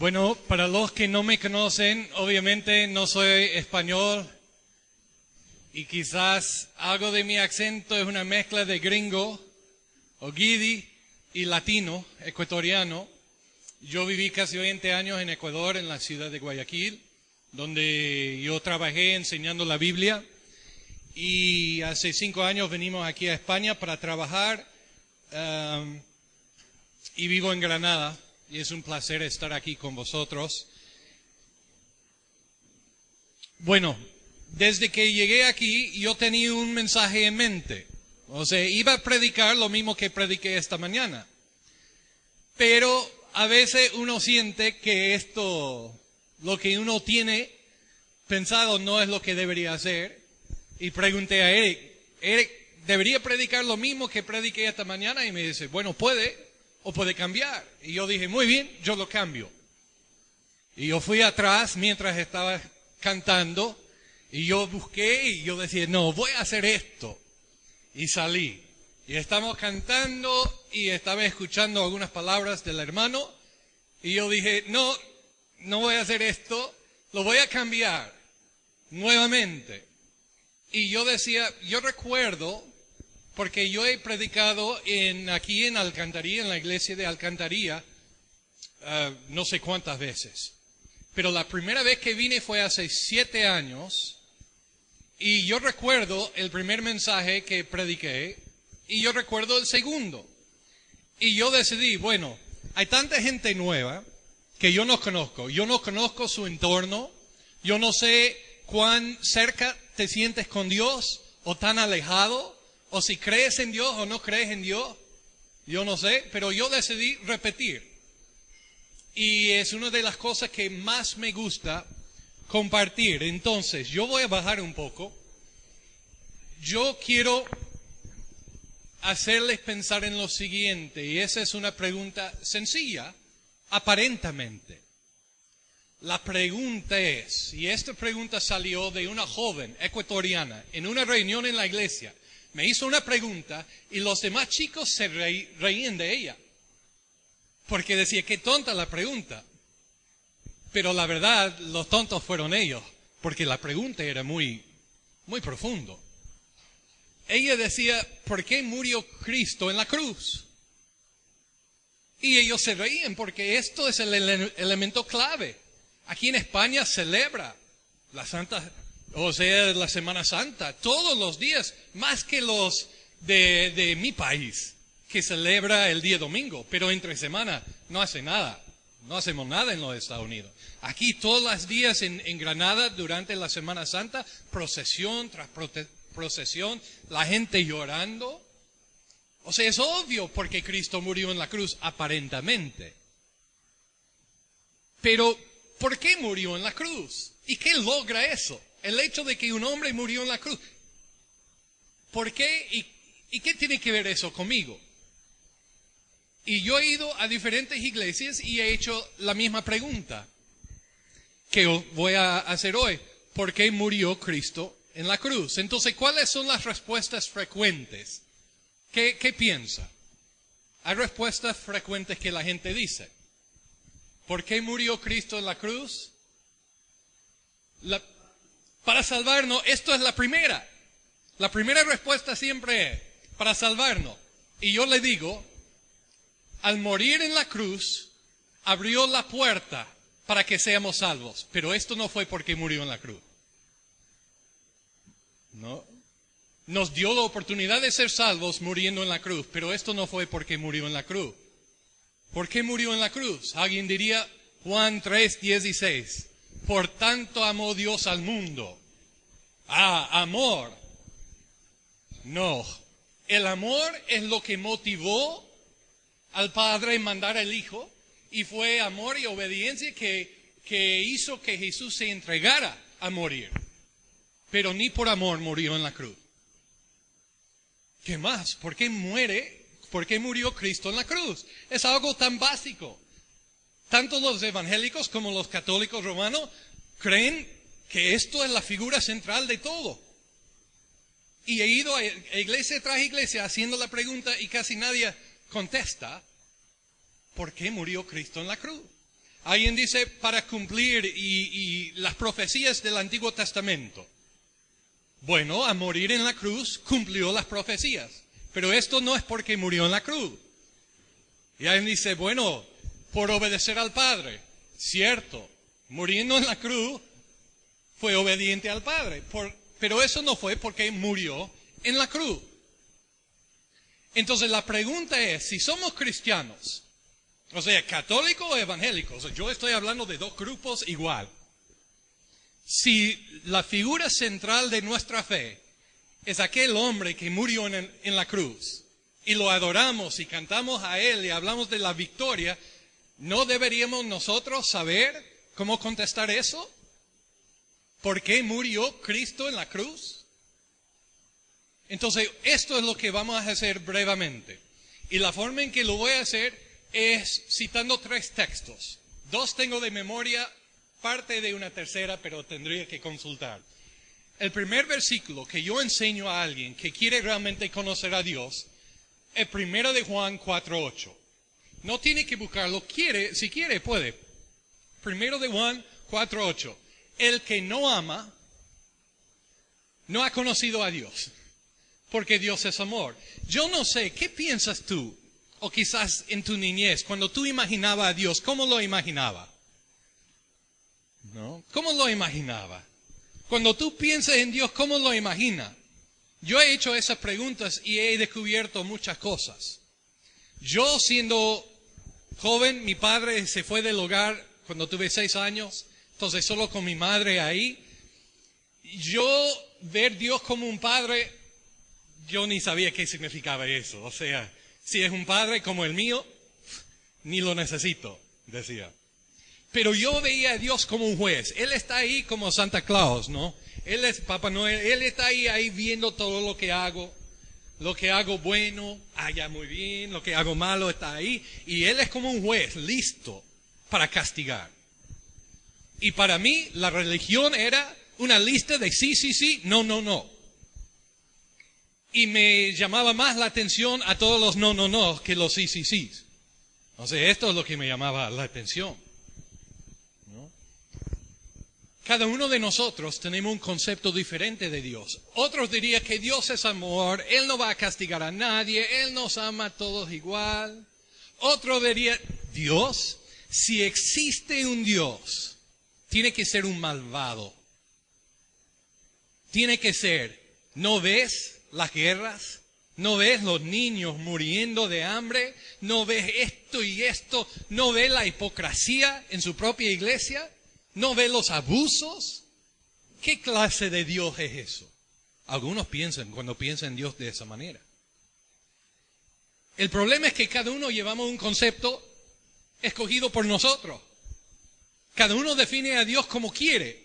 Bueno, para los que no me conocen, obviamente no soy español y quizás algo de mi acento es una mezcla de gringo o guidi y latino, ecuatoriano. Yo viví casi 20 años en Ecuador, en la ciudad de Guayaquil, donde yo trabajé enseñando la Biblia. Y hace 5 años venimos aquí a España para trabajar y vivo en Granada. Y es un placer estar aquí con vosotros. Bueno, desde que llegué aquí yo tenía un mensaje en mente. O sea, iba a predicar lo mismo que prediqué esta mañana. Pero a veces uno siente que lo que uno tiene pensado no es lo que debería hacer. Y pregunté a Eric, ¿debería predicar lo mismo que prediqué esta mañana? Y me dice, bueno, puede o puede cambiar. Y yo dije, muy bien, yo lo cambio. Y yo fui atrás mientras estaba cantando y yo busqué y yo decía, no, voy a hacer esto. Y salí. Y estamos cantando y estaba escuchando algunas palabras del hermano y yo dije, no voy a hacer esto, lo voy a cambiar nuevamente. Y yo decía, yo recuerdo, porque yo he predicado aquí en Alcantarilla, en la iglesia de Alcantarilla, no sé cuántas veces. Pero la primera vez que vine fue hace 7 años. Y yo recuerdo el primer mensaje que prediqué. Y yo recuerdo el segundo. Y yo decidí, bueno, hay tanta gente nueva que yo no conozco. Yo no conozco su entorno. Yo no sé cuán cerca te sientes con Dios o tan alejado. O si crees en Dios o no crees en Dios, yo no sé, pero yo decidí repetir. Y es una de las cosas que más me gusta compartir. Entonces, yo voy a bajar un poco. Yo quiero hacerles pensar en lo siguiente, y esa es una pregunta sencilla, aparentemente. La pregunta es, y esta pregunta salió de una joven ecuatoriana en una reunión en la iglesia. Me hizo una pregunta y los demás chicos se reían de ella. Porque decía, qué tonta la pregunta. Pero la verdad, los tontos fueron ellos. Porque la pregunta era muy profundo. Ella decía, ¿por qué murió Cristo en la cruz? Y ellos se reían porque esto es el elemento clave. Aquí en España celebra la la Semana Santa, todos los días, más que los de mi país, que celebra el día domingo, pero entre semana no hace nada, no hacemos nada en los Estados Unidos. Aquí todos los días en Granada, durante la Semana Santa, procesión tras procesión, la gente llorando. O sea, es obvio porque Cristo murió en la cruz, aparentemente. Pero, ¿por qué murió en la cruz? ¿Y qué logra eso? El hecho de que un hombre murió en la cruz. ¿Por qué? ¿Y qué tiene que ver eso conmigo? Y yo he ido a diferentes iglesias y he hecho la misma pregunta que voy a hacer hoy. ¿Por qué murió Cristo en la cruz? Entonces, ¿cuáles son las respuestas frecuentes? ¿Qué piensa? Hay respuestas frecuentes que la gente dice. ¿Por qué murió Cristo en la cruz? Para salvarnos, esto es la primera. La primera respuesta siempre es, para salvarnos. Y yo le digo, al morir en la cruz, abrió la puerta para que seamos salvos. Pero esto no fue porque murió en la cruz. No. Nos dio la oportunidad de ser salvos muriendo en la cruz. Pero esto no fue porque murió en la cruz. ¿Por qué murió en la cruz? Alguien diría, Juan 3:16. Por tanto amó Dios al mundo. Amor. No. El amor es lo que motivó al Padre a mandar al Hijo. Y fue amor y obediencia que hizo que Jesús se entregara a morir. Pero ni por amor murió en la cruz. ¿Qué más? ¿Por qué murió Cristo en la cruz? Es algo tan básico. Tanto los evangélicos como los católicos romanos creen que esto es la figura central de todo. Y he ido a iglesia tras iglesia haciendo la pregunta y casi nadie contesta, ¿por qué murió Cristo en la cruz? Alguien dice para cumplir y las profecías del Antiguo Testamento. Bueno, a morir en la cruz cumplió las profecías. Pero esto no es porque murió en la cruz. Y alguien dice, bueno, por obedecer al Padre. Cierto, muriendo en la cruz fue obediente al Padre. Pero eso no fue porque murió en la cruz. Entonces la pregunta es, si somos cristianos, o sea, católicos o evangélicos, yo estoy hablando de dos grupos igual. Si la figura central de nuestra fe es aquel hombre que murió en la cruz, y lo adoramos y cantamos a él y hablamos de la victoria, ¿no deberíamos nosotros saber cómo contestar eso? ¿Por qué murió Cristo en la cruz? Entonces, esto es lo que vamos a hacer brevemente. Y la forma en que lo voy a hacer es citando 3 textos. 2 tengo de memoria, parte de una tercera, pero tendría que consultar. El primer versículo que yo enseño a alguien que quiere realmente conocer a Dios es 1 de Juan 4:8. No tiene que buscarlo, si quiere, puede. 1 de Juan 4:8. El que no ama no ha conocido a Dios, porque Dios es amor. Yo no sé, ¿qué piensas tú? O quizás en tu niñez, cuando tú imaginabas a Dios, ¿cómo lo imaginaba? ¿No? ¿Cómo lo imaginaba? Cuando tú piensas en Dios, ¿cómo lo imaginas? Yo he hecho esas preguntas y he descubierto muchas cosas. Yo, siendo joven, mi padre se fue del hogar cuando tuve 6 años, entonces solo con mi madre ahí. Yo ver Dios como un padre, yo ni sabía qué significaba eso. O sea, si es un padre como el mío, ni lo necesito, decía. Pero yo veía a Dios como un juez. Él está ahí como Santa Claus, ¿no? Él es Papá Noel. Él está ahí viendo todo lo que hago. Lo que hago bueno, ya muy bien. Lo que hago malo está ahí. Y Él es como un juez, listo para castigar. Y para mí, la religión era una lista de sí, sí, sí, no, no, no. Y me llamaba más la atención a todos los no, no, no que los sí, sí, sí. O sea, esto es lo que me llamaba la atención. Cada uno de nosotros tenemos un concepto diferente de Dios. Otros dirían que Dios es amor, Él no va a castigar a nadie, Él nos ama a todos igual. Otro diría, Dios, si existe un Dios, tiene que ser un malvado. Tiene que ser, ¿no ves las guerras? ¿No ves los niños muriendo de hambre? ¿No ves esto y esto? ¿No ves la hipocresía en su propia iglesia? ¿No ve los abusos? ¿Qué clase de Dios es eso? Algunos piensan cuando piensan en Dios de esa manera. El problema es que cada uno llevamos un concepto escogido por nosotros. Cada uno define a Dios como quiere.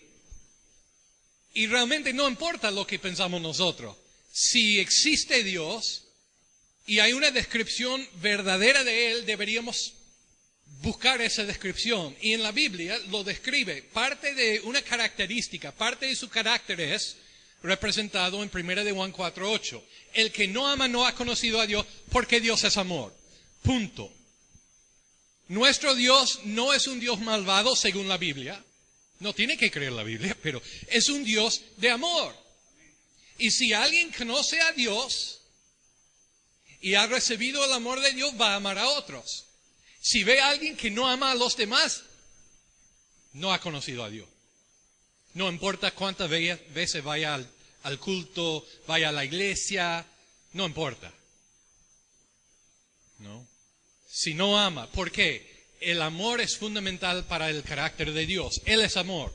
Y realmente no importa lo que pensamos nosotros. Si existe Dios y hay una descripción verdadera de Él, deberíamos buscar esa descripción. Y en la Biblia lo describe. Parte de una característica, parte de su carácter es representado en 1 de Juan 4:8. El que no ama no ha conocido a Dios, porque Dios es amor. Punto. Nuestro Dios no es un Dios malvado según la Biblia. No tiene que creer la Biblia, pero es un Dios de amor. Y si alguien conoce a Dios y ha recibido el amor de Dios, va a amar a otros. Si ve a alguien que no ama a los demás, no ha conocido a Dios. No importa cuántas veces vaya al culto, vaya a la iglesia, no importa. ¿No? Si no ama, ¿por qué? El amor es fundamental para el carácter de Dios. Él es amor.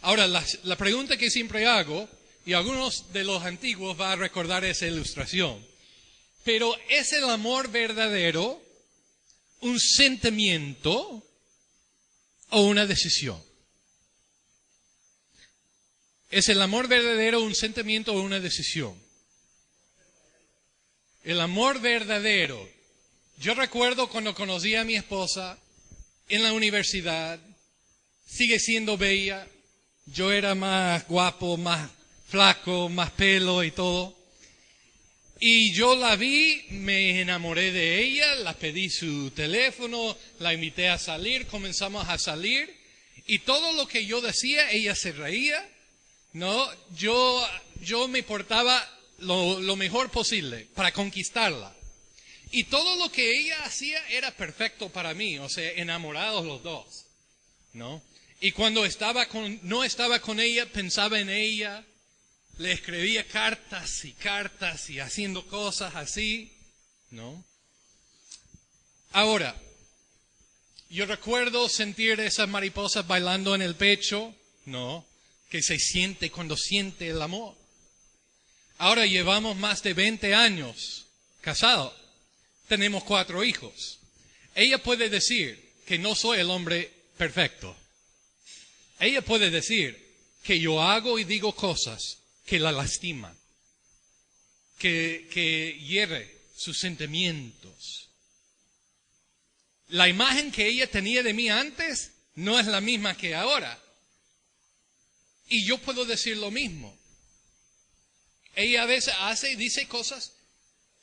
Ahora, la pregunta que siempre hago, y algunos de los antiguos van a recordar esa ilustración, pero ¿es el amor verdadero un sentimiento o una decisión? ¿Es el amor verdadero un sentimiento o una decisión? El amor verdadero. Yo recuerdo cuando conocí a mi esposa en la universidad, sigue siendo bella, yo era más guapo, más flaco, más pelo y todo. Y yo la vi, me enamoré de ella, la pedí su teléfono, la invité a salir, comenzamos a salir. Y todo lo que yo decía, ella se reía, ¿no? Yo me portaba lo mejor posible para conquistarla. Y todo lo que ella hacía era perfecto para mí, o sea, enamorados los dos, ¿no? Y cuando no estaba con ella, pensaba en ella, le escribía cartas y haciendo cosas así, ¿no? Ahora, yo recuerdo sentir esas mariposas bailando en el pecho, ¿no? Que se siente cuando siente el amor. Ahora llevamos más de 20 años casados. Tenemos 4 hijos. Ella puede decir que no soy el hombre perfecto. Ella puede decir que yo hago y digo cosas que la lastiman, que hiere sus sentimientos. La imagen que ella tenía de mí antes no es la misma que ahora. Y yo puedo decir lo mismo. Ella a veces hace y dice cosas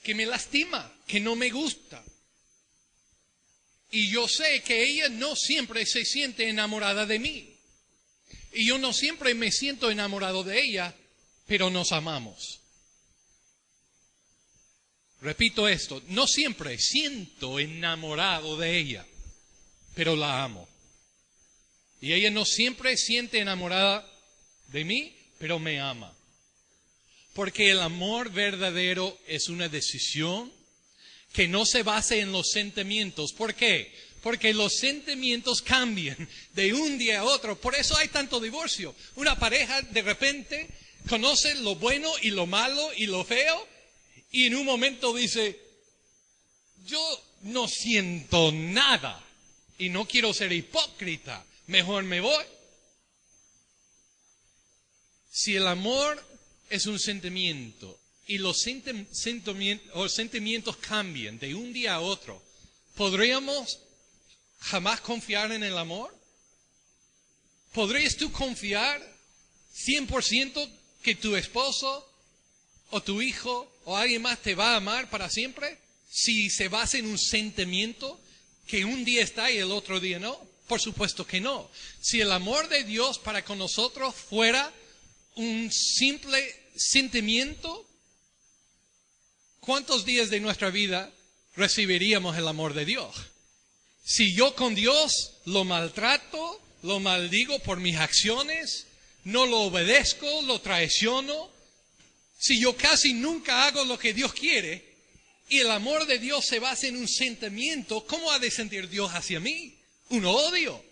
que me lastima, que no me gusta. Y yo sé que ella no siempre se siente enamorada de mí. Y yo no siempre me siento enamorado de ella, pero nos amamos. Repito esto, no siempre siento enamorado de ella, pero la amo. Y ella no siempre siente enamorada de mí, pero me ama. Porque el amor verdadero es una decisión que no se basa en los sentimientos. ¿Por qué? Porque los sentimientos cambian de un día a otro. Por eso hay tanto divorcio. Una pareja de repente conoce lo bueno y lo malo y lo feo y en un momento dice, yo no siento nada y no quiero ser hipócrita, mejor me voy. Si el amor es un sentimiento y los sentimientos cambian de un día a otro, ¿podríamos jamás confiar en el amor? ¿Podrías tú confiar 100% que tu esposo o tu hijo o alguien más te va a amar para siempre si se basa en un sentimiento que un día está y el otro día no? Por supuesto que no. Si el amor de Dios para con nosotros fuera un simple sentimiento, ¿cuántos días de nuestra vida recibiríamos el amor de Dios? Si yo con Dios lo maltrato, lo maldigo por mis acciones, no lo obedezco, lo traiciono, si yo casi nunca hago lo que Dios quiere y el amor de Dios se basa en un sentimiento, ¿cómo ha de sentir Dios hacia mí? Un odio.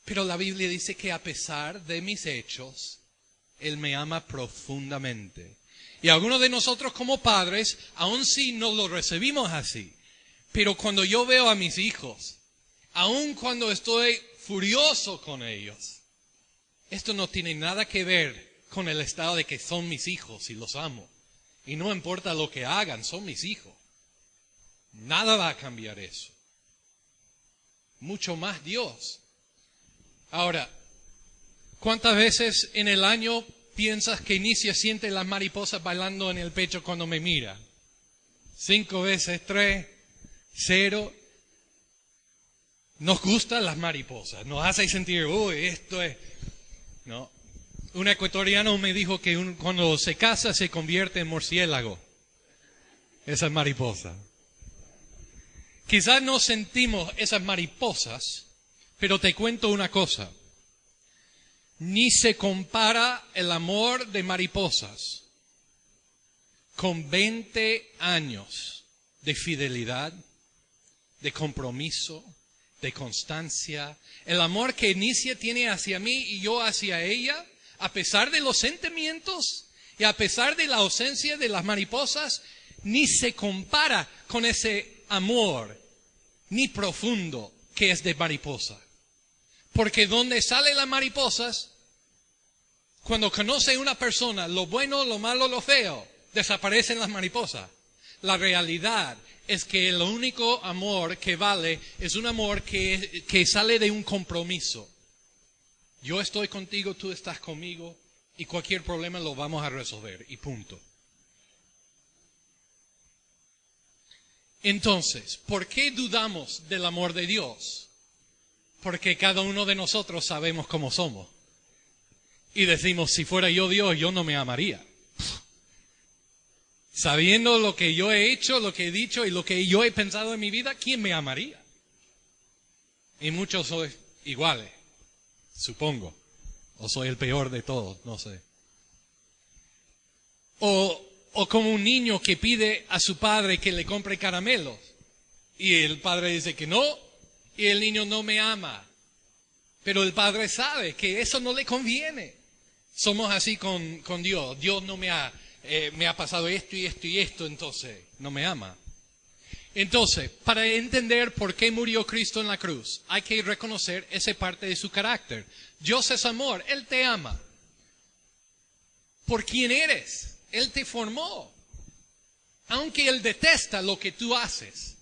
Pero la Biblia dice que a pesar de mis hechos, Él me ama profundamente. Y algunos de nosotros como padres, aun si no lo recibimos así, pero cuando yo veo a mis hijos, aun cuando estoy furioso con ellos, esto no tiene nada que ver con el estado de que son mis hijos y los amo. Y no importa lo que hagan, son mis hijos. Nada va a cambiar eso. Mucho más Dios. Ahora, ¿cuántas veces en el año piensas que Inicia siente las mariposas bailando en el pecho cuando me mira? 5 veces, 3, 0. Nos gustan las mariposas, nos hace sentir, uy, esto es... No. Un ecuatoriano me dijo que cuando se casa se convierte en murciélago. Esas mariposas. Quizás no sentimos esas mariposas, pero te cuento una cosa. Ni se compara el amor de mariposas con 20 años de fidelidad, de compromiso, de constancia. El amor que Inicia tiene hacia mí y yo hacia ella, a pesar de los sentimientos y a pesar de la ausencia de las mariposas, ni se compara con ese amor, ni profundo, que es de mariposa. Porque donde salen las mariposas, cuando conoce una persona, lo bueno, lo malo, lo feo, desaparecen las mariposas. La realidad es que el único amor que vale es un amor que sale de un compromiso. Yo estoy contigo, tú estás conmigo y cualquier problema lo vamos a resolver y punto. Entonces, ¿por qué dudamos del amor de Dios? Porque cada uno de nosotros sabemos cómo somos. Y decimos, si fuera yo Dios, yo no me amaría. Sabiendo lo que yo he hecho, lo que he dicho y lo que yo he pensado en mi vida, ¿quién me amaría? Y muchos sois iguales, supongo. O soy el peor de todos, no sé. O como un niño que pide a su padre que le compre caramelos. Y el padre dice que no, y el niño no me ama. Pero el padre sabe que eso no le conviene. Somos así con Dios. Dios no me ha pasado esto y esto y esto, entonces no me ama. Entonces, para entender por qué murió Cristo en la cruz, hay que reconocer esa parte de su carácter. Dios es amor, Él te ama. Por quién eres, Él te formó. Aunque Él detesta lo que tú haces.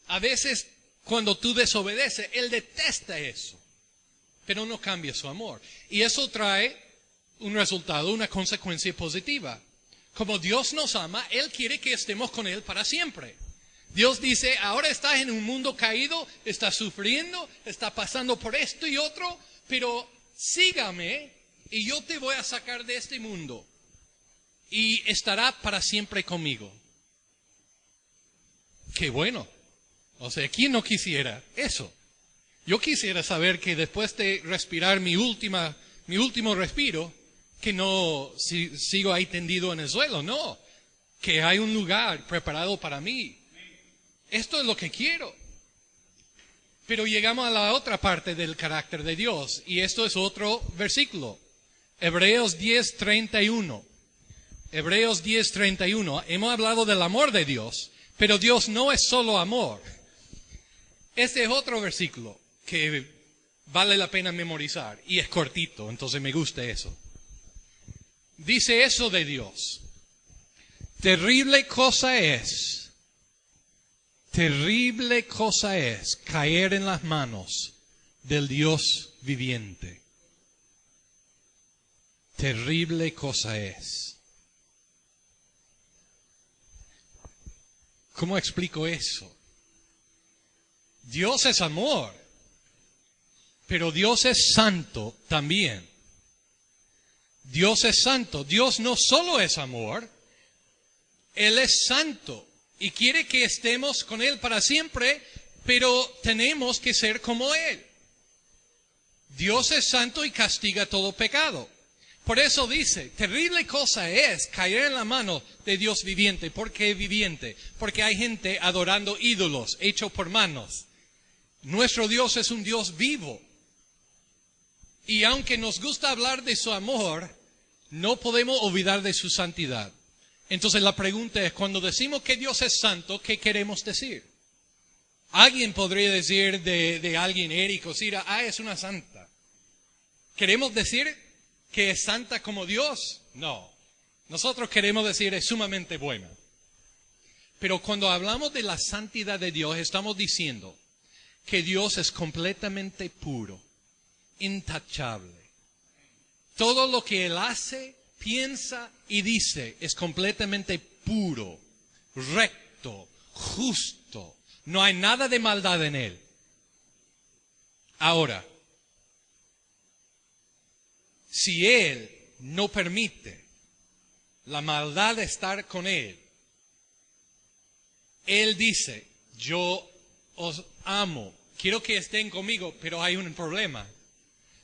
A veces, cuando tú desobedeces, Él detesta eso. Pero no cambia su amor. Y eso trae un resultado, una consecuencia positiva. Como Dios nos ama, Él quiere que estemos con Él para siempre. Dios dice, ahora estás en un mundo caído, estás sufriendo, estás pasando por esto y otro, pero sígame y yo te voy a sacar de este mundo. Y estará para siempre conmigo. Qué bueno. O sea, ¿quién no quisiera eso? Yo quisiera saber que después de respirar mi último respiro, que no sigo ahí tendido en el suelo, no. Que hay un lugar preparado para mí. Esto es lo que quiero. Pero llegamos a la otra parte del carácter de Dios, y esto es otro versículo. Hebreos 10:31. Hebreos 10:31. Hemos hablado del amor de Dios, pero Dios no es solo amor. Este es otro versículo que vale la pena memorizar, y es cortito, entonces me gusta eso. Dice eso de Dios. Terrible cosa es caer en las manos del Dios viviente. Terrible cosa es. ¿Cómo explico eso? Dios es amor, pero Dios es santo también. Dios es santo. Dios no solo es amor, Él es santo y quiere que estemos con Él para siempre, pero tenemos que ser como Él. Dios es santo y castiga todo pecado. Por eso dice, terrible cosa es caer en la mano de Dios viviente. ¿Por qué viviente? Porque hay gente adorando ídolos hechos por manos. Nuestro Dios es un Dios vivo. Y aunque nos gusta hablar de su amor, no podemos olvidar de su santidad. Entonces la pregunta es, cuando decimos que Dios es santo, ¿qué queremos decir? Alguien podría decir de alguien, Eric o Cira, es una santa. ¿Queremos decir que es santa como Dios? No. Nosotros queremos decir es sumamente buena. Pero cuando hablamos de la santidad de Dios, estamos diciendo que Dios es completamente puro, intachable. Todo lo que Él hace, piensa y dice es completamente puro, recto, justo. No hay nada de maldad en Él. Ahora, si Él no permite la maldad de estar con Él, Él dice, yo os amo, quiero que estén conmigo, pero hay un problema.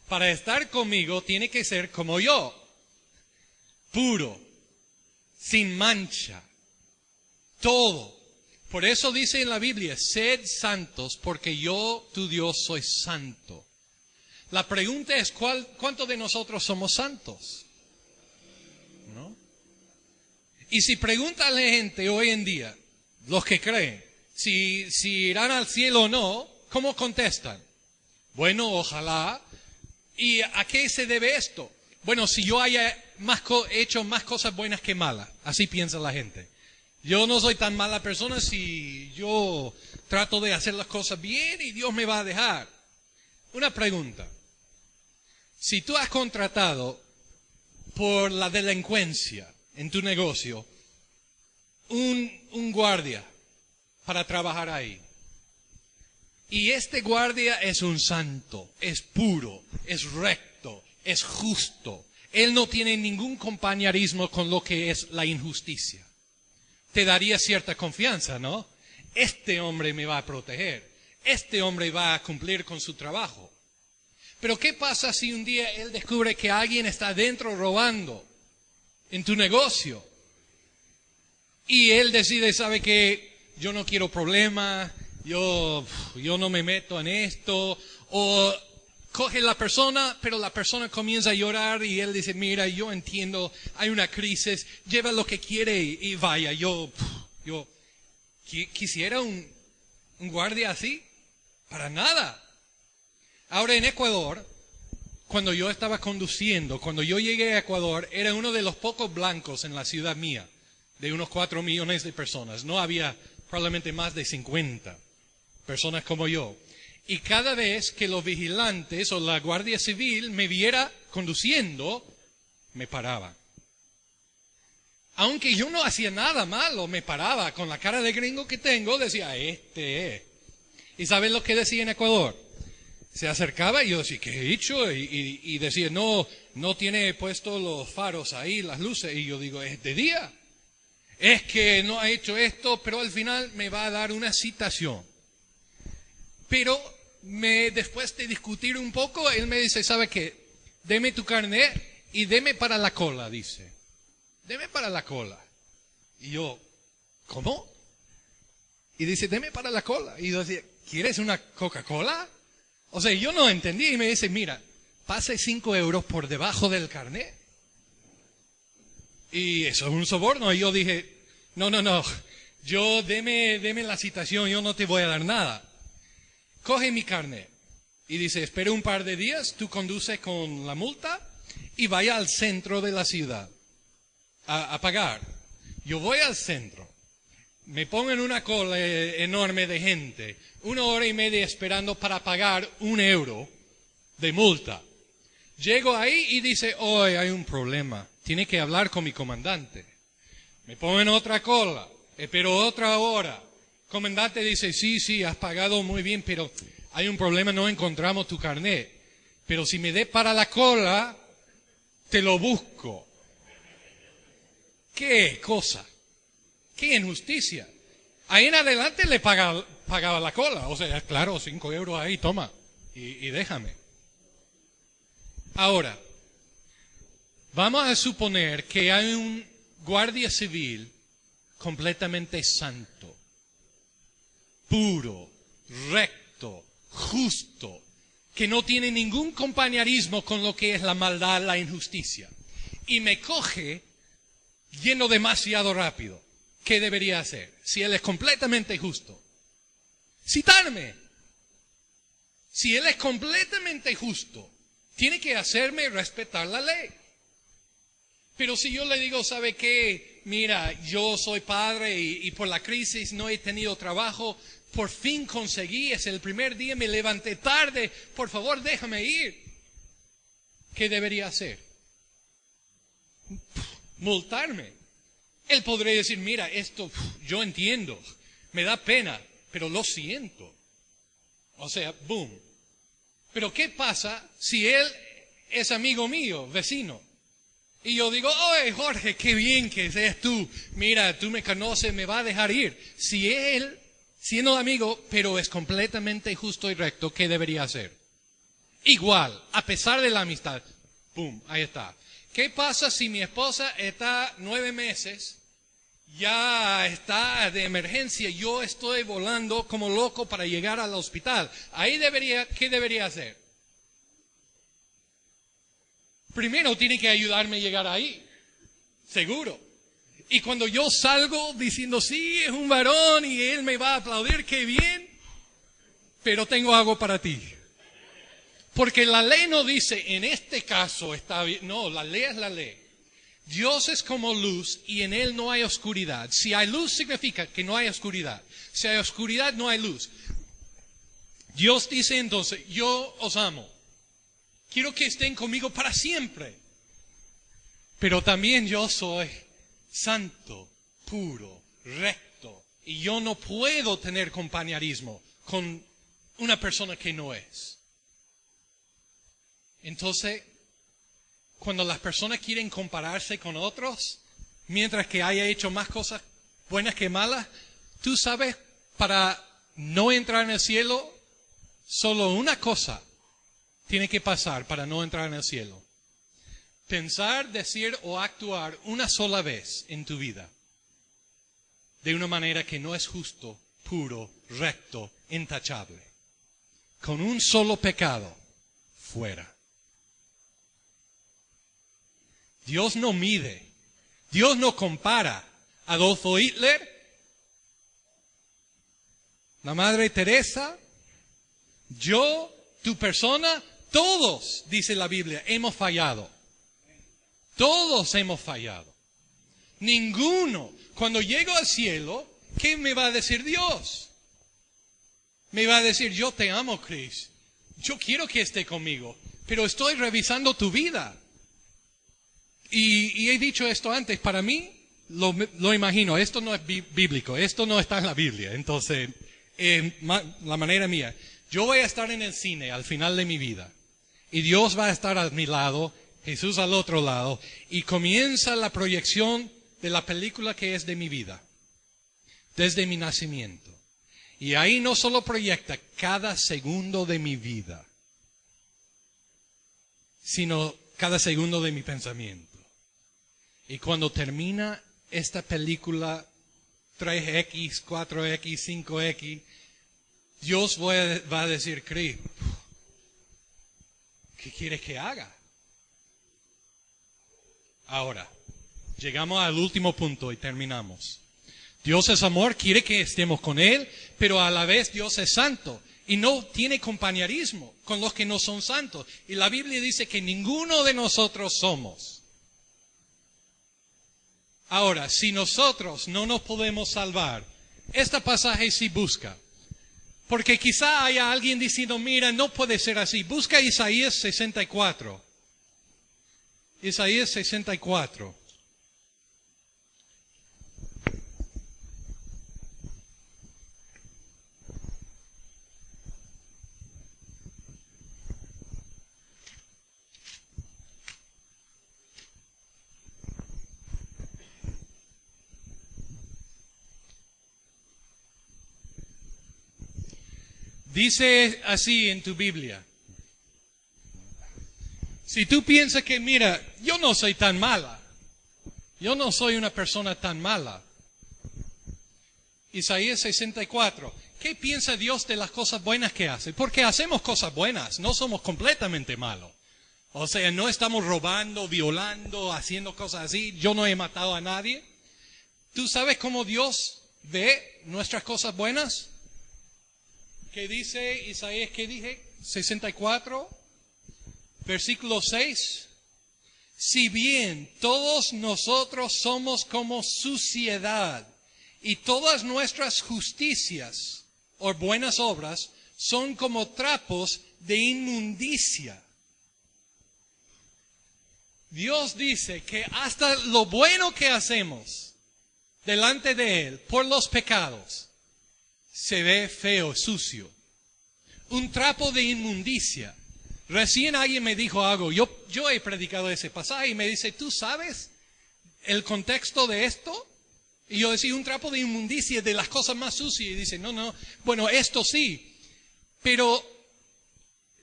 Para estar conmigo tiene que ser como yo, puro, sin mancha, todo. Por eso dice en la Biblia, sed santos porque yo, tu Dios, soy santo. La pregunta es, ¿cuántos de nosotros somos santos? ¿No? Y si preguntan a la gente hoy en día, los que creen, si irán al cielo o no, ¿cómo contestan? Bueno, ojalá. ¿Y a qué se debe esto? Bueno, si yo haya hecho más cosas buenas que malas, así piensa la gente. Yo no soy tan mala persona si yo trato de hacer las cosas bien y Dios me va a dejar. Una pregunta. Si tú has contratado por la delincuencia en tu negocio un guardia para trabajar ahí. Y este guardia es un santo, es puro, es recto, es justo. Él no tiene ningún compañerismo con lo que es la injusticia. Te daría cierta confianza, ¿no? Este hombre me va a proteger. Este hombre va a cumplir con su trabajo. Pero ¿qué pasa si un día él descubre que alguien está dentro robando en tu negocio? Y él decide, ¿sabe qué? Yo no quiero problemas, yo no me meto en esto. O coge la persona, pero la persona comienza a llorar y él dice, mira, yo entiendo, hay una crisis, lleva lo que quiere y vaya. Yo quisiera un guardia así, para nada. Ahora en Ecuador, cuando yo estaba conduciendo, cuando yo llegué a Ecuador, era uno de los pocos blancos en la ciudad mía, de unos 4 millones de personas. No había probablemente más de 50 personas como yo. Y cada vez que los vigilantes o la Guardia Civil me viera conduciendo, me paraban. Aunque yo no hacía nada malo, me paraba con la cara de gringo que tengo, decía, este es. ¿Y saben lo que decía en Ecuador? Se acercaba y yo decía, ¿qué he hecho? Y decía, no tiene puesto los faros ahí, las luces. Y yo digo, es de día. Es que no ha hecho esto, pero al final me va a dar una citación. Pero después de discutir un poco, él me dice, ¿sabe qué? Deme tu carnet y deme para la cola, dice. Deme para la cola. Y yo, ¿cómo? Y dice, deme para la cola. Y yo decía, ¿quieres una Coca-Cola? O sea, yo no entendí y me dice, mira, pase 5 euros por debajo del carnet. Y eso es un soborno. Y yo dije, no, yo deme la citación, yo no te voy a dar nada. Coge mi carnet y dice, espera un par de días, tú conduces con la multa y vaya al centro de la ciudad a pagar. Yo voy al centro, me pongo en una cola enorme de gente, 1 hora y media esperando para pagar 1 euro de multa. Llego ahí y dice, hoy hay un problema, tiene que hablar con mi comandante. Me pongo en otra cola, espero otra hora. Comandante dice, sí, has pagado muy bien, pero hay un problema, no encontramos tu carnet. Pero si me dé para la cola, te lo busco. ¿Qué cosa? ¿Qué injusticia? Ahí en adelante le pagaba la cola. O sea, claro, 5 euros ahí, toma, y déjame. Ahora, vamos a suponer que hay un guardia civil completamente santo, puro, recto, justo, que no tiene ningún compañerismo con lo que es la maldad, la injusticia, y me coge yendo demasiado rápido. ¿Qué debería hacer? Si él es completamente justo, citarme. Si él es completamente justo, tiene que hacerme respetar la ley. Pero si yo le digo, ¿sabe qué? Mira, yo soy padre y por la crisis no he tenido trabajo, por fin conseguí, es el primer día, me levanté tarde, por favor déjame ir. ¿Qué debería hacer? Multarme. Él podría decir, mira, esto yo entiendo, me da pena, pero lo siento. O sea, boom. Pero ¿qué pasa si él es amigo mío, vecino? Y yo digo, oye Jorge, qué bien que seas tú. Mira, tú me conoces, me va a dejar ir. Si él, siendo amigo, pero es completamente justo y recto, ¿qué debería hacer? Igual, a pesar de la amistad. Pum, ahí está. ¿Qué pasa si mi esposa está 9 meses, ya está de emergencia, yo estoy volando como loco para llegar al hospital? Ahí ¿qué debería hacer? Primero tiene que ayudarme a llegar ahí, seguro. Y cuando yo salgo diciendo, sí, es un varón y él me va a aplaudir, qué bien, pero tengo algo para ti. Porque la ley no dice, en este caso está bien. No, la ley es la ley. Dios es como luz y en Él no hay oscuridad. Si hay luz significa que no hay oscuridad. Si hay oscuridad no hay luz. Dios dice entonces, yo os amo. Quiero que estén conmigo para siempre. Pero también yo soy santo, puro, recto. Y yo no puedo tener compañerismo con una persona que no es. Entonces, cuando las personas quieren compararse con otros, mientras que haya hecho más cosas buenas que malas, tú sabes, para no entrar en el cielo, solo una cosa tiene que pasar para no entrar en el cielo. Pensar, decir o actuar una sola vez en tu vida de una manera que no es justo, puro, recto, intachable. Con un solo pecado, fuera. Dios no mide, Dios no compara. Adolfo Hitler, la Madre Teresa, yo, tu persona, todos, dice la Biblia, hemos fallado. Todos hemos fallado. Ninguno. Cuando llego al cielo, ¿qué me va a decir Dios? Me va a decir, yo te amo, Chris. Yo quiero que esté conmigo, pero estoy revisando tu vida. Y he dicho esto antes, para mí, lo imagino, esto no es bíblico, esto no está en la Biblia. Entonces, la manera mía, yo voy a estar en el cine al final de mi vida. Y Dios va a estar a mi lado, Jesús al otro lado, y comienza la proyección de la película que es de mi vida, desde mi nacimiento. Y ahí no solo proyecta cada segundo de mi vida, sino cada segundo de mi pensamiento. Y cuando termina esta película 3X, 4X, 5X, Dios va a decir, Chris, ¿qué quieres que haga? Ahora, llegamos al último punto y terminamos. Dios es amor, quiere que estemos con Él, pero a la vez Dios es santo y no tiene compañerismo con los que no son santos. Y la Biblia dice que ninguno de nosotros somos. Ahora, si nosotros no nos podemos salvar, este pasaje sí busca. Porque quizá haya alguien diciendo, mira, no puede ser así. Busca Isaías 64. Isaías 64. Dice así en tu Biblia. Si tú piensas que, mira, yo no soy tan mala. Yo no soy una persona tan mala. Isaías 64. ¿Qué piensa Dios de las cosas buenas que hace? Porque hacemos cosas buenas, no somos completamente malos. O sea, no estamos robando, violando, haciendo cosas así. Yo no he matado a nadie. ¿Tú sabes cómo Dios ve nuestras cosas buenas? ¿Qué dice Isaías? ¿Qué dije? 64, versículo 6. Si bien todos nosotros somos como suciedad y todas nuestras justicias o buenas obras son como trapos de inmundicia. Dios dice que hasta lo bueno que hacemos delante de Él por los pecados se ve feo, sucio. Un trapo de inmundicia. Recién alguien me dijo algo. Yo he predicado ese pasaje y me dice, ¿tú sabes el contexto de esto? Y yo decía, un trapo de inmundicia de las cosas más sucias. Y dice, no, bueno, esto sí. Pero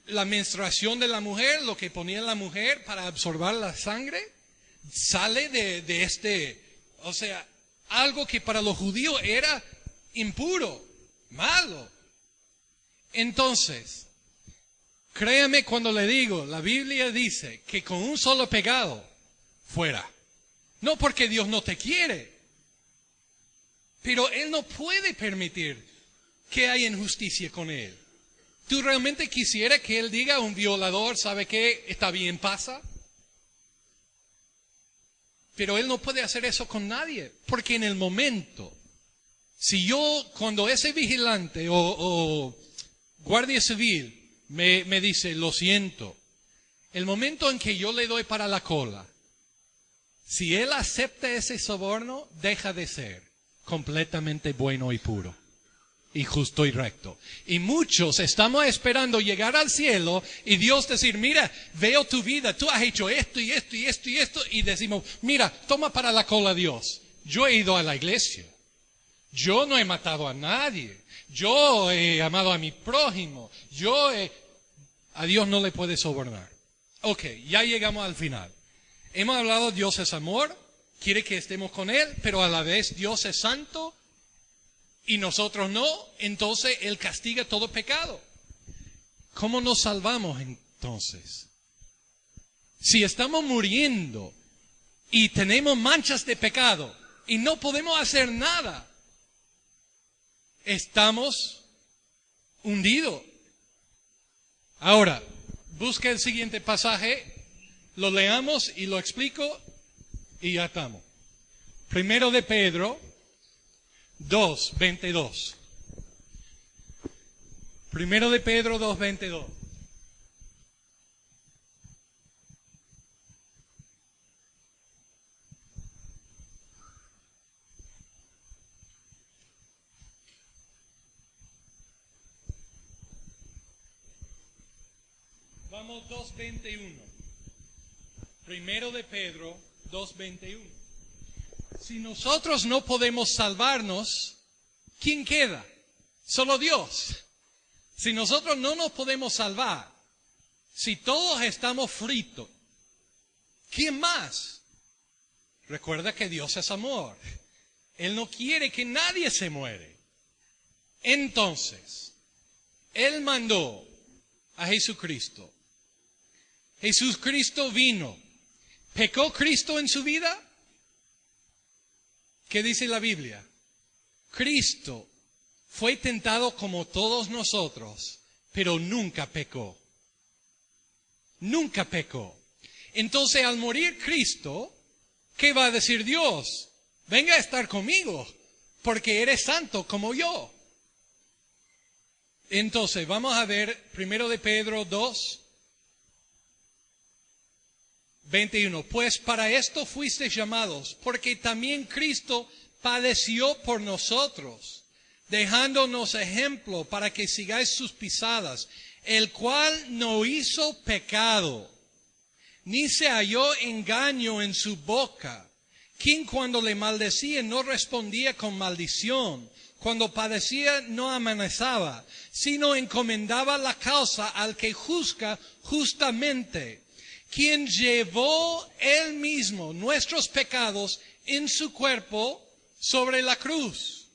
la menstruación de la mujer, lo que ponía la mujer para absorber la sangre, sale de este, o sea, algo que para los judíos era impuro, malo. Entonces, créame cuando le digo, la Biblia dice que con un solo pecado, fuera. No porque Dios no te quiere, pero Él no puede permitir que haya injusticia con Él. ¿Tú realmente quisieras que Él diga a un violador, ¿sabe qué? Está bien, pasa. Pero Él no puede hacer eso con nadie, porque en el momento, si yo, cuando ese vigilante o guardia civil me dice, lo siento, el momento en que yo le doy para la cola, si él acepta ese soborno, deja de ser. completamente bueno y puro, y justo y recto. Y muchos estamos esperando llegar al cielo y Dios decir, mira, veo tu vida, tú has hecho esto y esto y esto y esto, y decimos, mira, toma para la cola Dios. Yo he ido a la iglesia, yo no he matado a nadie, yo he amado a mi prójimo, a Dios no le puede sobornar. Ok, ya llegamos al final. Hemos hablado, Dios es amor, quiere que estemos con Él, pero a la vez Dios es santo y nosotros no, entonces Él castiga todo pecado. ¿Cómo nos salvamos entonces? Si estamos muriendo y tenemos manchas de pecado y no podemos hacer nada, estamos hundidos. Ahora, busca el siguiente pasaje, lo leamos y lo explico y ya estamos. Primero de Pedro 2:22. Primero de Pedro 2:22. Vamos 2:21. Primero de Pedro 2:21. Si nosotros no podemos salvarnos, ¿quién queda? Solo Dios. Si nosotros no nos podemos salvar, si todos estamos fritos, ¿quién más? Recuerda que Dios es amor. Él no quiere que nadie se muere. Entonces, Él mandó a Jesucristo. Jesucristo vino. ¿Pecó Cristo en su vida? ¿Qué dice la Biblia? Cristo fue tentado como todos nosotros, pero nunca pecó. Nunca pecó. Entonces, al morir Cristo, ¿qué va a decir Dios? Venga a estar conmigo, porque eres santo como yo. Entonces, vamos a ver primero de Pedro 2:21. Pues para esto fuisteis llamados, porque también Cristo padeció por nosotros, dejándonos ejemplo para que sigáis sus pisadas, el cual no hizo pecado, ni se halló engaño en su boca, quien cuando le maldecía no respondía con maldición, cuando padecía no amenazaba, sino encomendaba la causa al que juzga justamente, quien llevó él mismo nuestros pecados en su cuerpo sobre la cruz,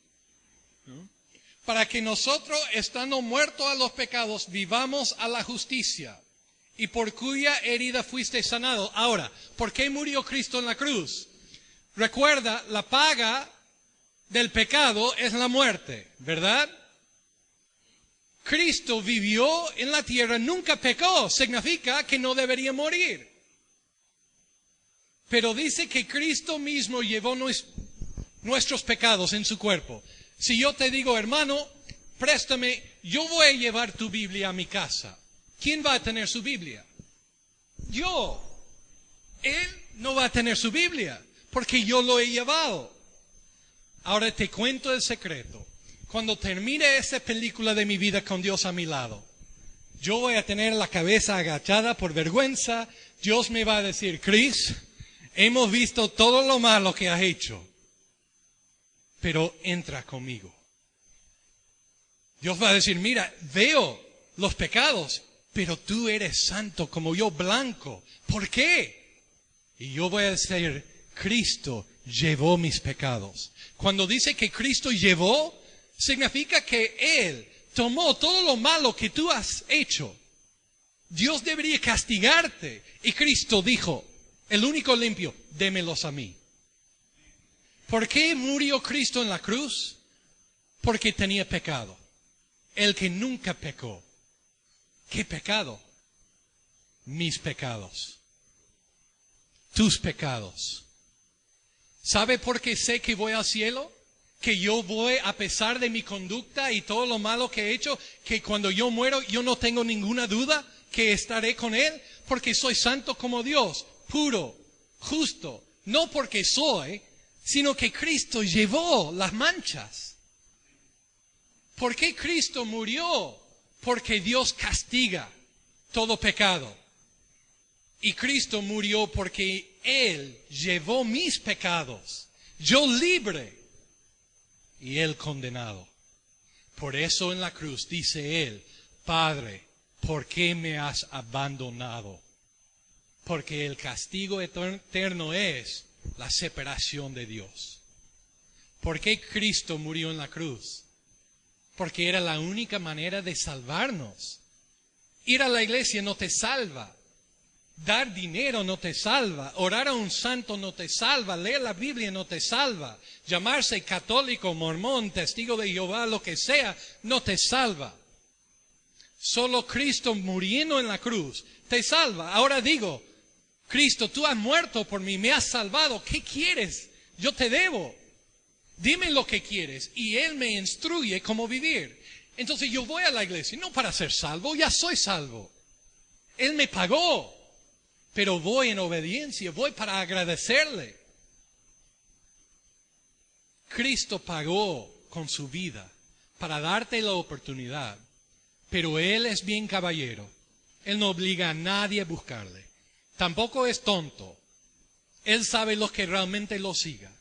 para que nosotros, estando muertos a los pecados, vivamos a la justicia, y por cuya herida fuiste sanado. Ahora, ¿por qué murió Cristo en la cruz? Recuerda, la paga del pecado es la muerte, ¿verdad? Cristo vivió en la tierra, nunca pecó, significa que no debería morir. Pero dice que Cristo mismo llevó nuestros pecados en su cuerpo. Si yo te digo, hermano, préstame, yo voy a llevar tu Biblia a mi casa. ¿Quién va a tener su Biblia? Yo. Él no va a tener su Biblia, porque yo lo he llevado. Ahora te cuento el secreto. Cuando termine esa película de mi vida con Dios a mi lado, yo voy a tener la cabeza agachada por vergüenza. Dios me va a decir, Chris, hemos visto todo lo malo que has hecho, pero entra conmigo. Dios va a decir, mira, veo los pecados, pero tú eres santo como yo, blanco. ¿Por qué? Y yo voy a decir, Cristo llevó mis pecados. Cuando dice que Cristo llevó, significa que Él tomó todo lo malo que tú has hecho. Dios debería castigarte. Y Cristo dijo, el único limpio, démelos a mí. ¿Por qué murió Cristo en la cruz? Porque tenía pecado. El que nunca pecó. ¿Qué pecado? Mis pecados. Tus pecados. ¿Sabe por qué sé que voy al cielo? Que yo voy, a pesar de mi conducta y todo lo malo que he hecho, que cuando yo muero yo no tengo ninguna duda que estaré con Él, porque soy santo como Dios, puro, justo, no porque soy, sino que Cristo llevó las manchas. ¿Por qué Cristo murió? Porque Dios castiga todo pecado. Y Cristo murió porque Él llevó mis pecados. Yo libre y Él condenado. Por eso en la cruz dice Él, Padre, ¿por qué me has abandonado? Porque el castigo eterno es la separación de Dios. ¿Por qué Cristo murió en la cruz? Porque era la única manera de salvarnos. Ir a la iglesia no te salva. Dar dinero no te salva. Orar a un santo no te salva. Leer la Biblia no te salva. Llamarse católico, mormón, testigo de Jehová, lo que sea, no te salva. Solo Cristo muriendo en la cruz te salva. Ahora digo, Cristo, tú has muerto por mí, me has salvado. ¿Qué quieres? Yo te debo. Dime lo que quieres. Y Él me instruye cómo vivir. Entonces yo voy a la iglesia, no para ser salvo, ya soy salvo. Él me pagó. Pero voy en obediencia, voy para agradecerle. Cristo pagó con su vida para darte la oportunidad. Pero Él es bien caballero. Él no obliga a nadie a buscarle. Tampoco es tonto. Él sabe los que realmente lo sigan.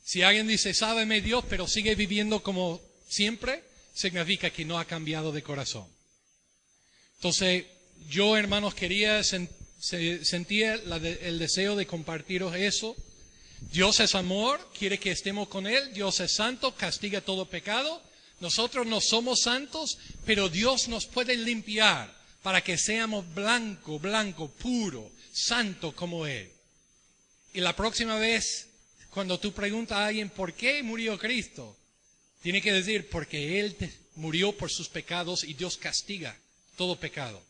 Si alguien dice, sábeme Dios, pero sigue viviendo como siempre, significa que no ha cambiado de corazón. Entonces, yo, hermanos, sentía el deseo de compartiros eso. Dios es amor, quiere que estemos con Él. Dios es santo, castiga todo pecado. Nosotros no somos santos, pero Dios nos puede limpiar para que seamos blanco, puro, santo como Él. Y la próxima vez, cuando tú preguntas a alguien por qué murió Cristo, tiene que decir porque Él murió por sus pecados y Dios castiga todo pecado.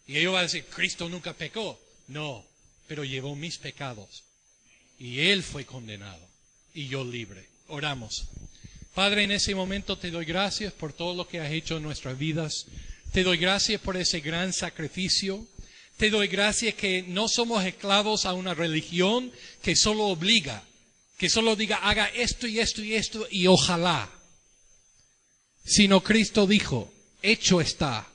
Y ellos van a decir, Cristo nunca pecó. No, pero llevó mis pecados. Y Él fue condenado. Y yo libre. Oramos. Padre, en ese momento te doy gracias por todo lo que has hecho en nuestras vidas. Te doy gracias por ese gran sacrificio. Te doy gracias que no somos esclavos a una religión que solo obliga. Que solo diga, haga esto y esto y esto y ojalá. Sino Cristo dijo, hecho está.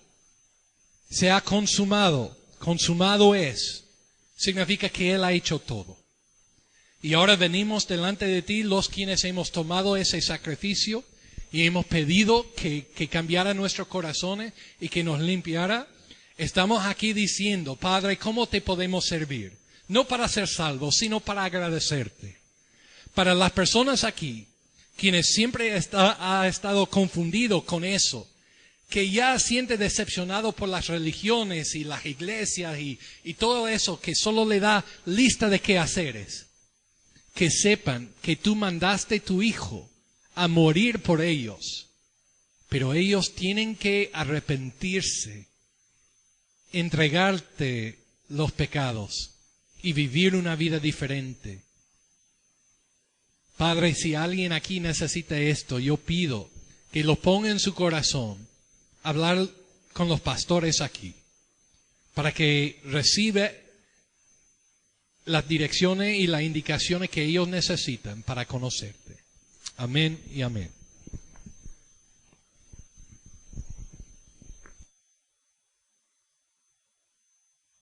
Se ha consumado. Consumado es. Significa que Él ha hecho todo. Y ahora venimos delante de ti, los quienes hemos tomado ese sacrificio y hemos pedido que cambiara nuestros corazones y que nos limpiara. Estamos aquí diciendo, Padre, ¿cómo te podemos servir? No para ser salvos, sino para agradecerte. Para las personas aquí, quienes siempre ha estado confundido con eso, que ya siente decepcionado por las religiones y las iglesias y todo eso, que solo le da lista de quehaceres. Que sepan que tú mandaste tu Hijo a morir por ellos, pero ellos tienen que arrepentirse, entregarte los pecados y vivir una vida diferente. Padre, si alguien aquí necesita esto, yo pido que lo ponga en su corazón, hablar con los pastores aquí, para que reciba las direcciones y las indicaciones que ellos necesitan para conocerte. Amén y amén.